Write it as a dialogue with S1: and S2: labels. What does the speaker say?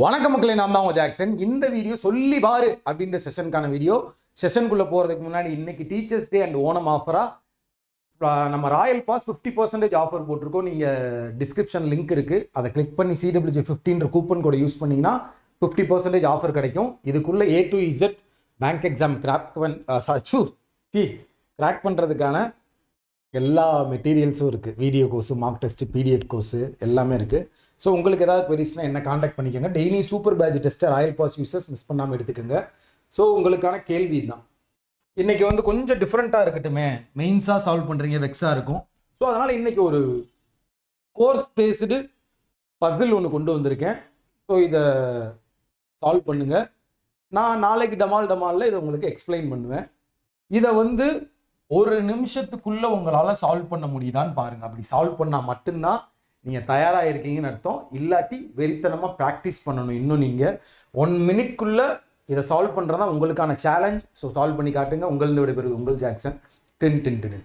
S1: வணக்கம் மக்களே, நான் தான் உங்கள் ஜாக்சன். இந்த வீடியோ சொல்லி பாரு அப்படின்ற செஷனுக்கான வீடியோ. செஷனுக்குள்ளே போகிறதுக்கு முன்னாடி இன்னைக்கு டீச்சர்ஸ் டே அண்ட் ஓணம் ஆஃபராக நம்ம ராயல் பாஸ் 50% ஆஃபர் போட்டிருக்கோம். நீங்கள் டிஸ்கிரிப்ஷன் லிங்க் இருக்குது, அதை கிளிக் பண்ணி CWJ15 கூப்பன் கோடை யூஸ் பண்ணிங்கன்னா 50% ஆஃபர் கிடைக்கும். இதுக்குள்ளே A to Z bank exam crack பண்ணுறதுக்கான எல்லா மெட்டீரியல்ஸும் இருக்குது. Video course, mark test, PDF course எல்லாமே இருக்குது. ஸோ உங்களுக்கு ஏதாவது குவரிஸ்னால் என்ன காண்டாக்ட் பண்ணிக்கோங்க. டெய்லி சூப்பர் பேட்ச் டெஸ்ட்டை ராயல் பாஸ் யூசர்ஸ் மிஸ் பண்ணாமல் எடுத்துக்கோங்க. ஸோ உங்களுக்கான கேள்வி தான் இன்றைக்கி கொஞ்சம் டிஃப்ரெண்ட்டாக இருக்கட்டுமே. மெயின்ஸாக சால்வ் பண்ணுறீங்க, வெக்ஸாக இருக்கும். ஸோ அதனால் இன்றைக்கி ஒரு கோர்ஸ் பேஸ்டு பசில் ஒன்று கொண்டு வந்திருக்கேன். ஸோ இதை சால்வ் பண்ணுங்கள். நான் நாளைக்கு டமாலில் இதை உங்களுக்கு எக்ஸ்பிளைன் பண்ணுவேன். இதை ஒரு நிமிஷத்துக்குள்ளே உங்களால் சால்வ் பண்ண முடியுதான்னு பாருங்கள். அப்படி சால்வ் பண்ணால் மட்டும்தான் நீங்கள் தயாராக இருக்கீங்கன்னு அர்த்தம். இல்லாட்டி வெறித்தனமாக ப்ராக்டிஸ் பண்ணணும். இன்னும் நீங்கள் 1 மினிட்குள்ளே இதை சால்வ் பண்ணுறதா உங்களுக்கான சேலஞ்ச். ஸோ சால்வ் பண்ணி காட்டுங்க. உங்களது விடைபெறுவது உங்கள் ஜாக்சன். டின் டின் டின்.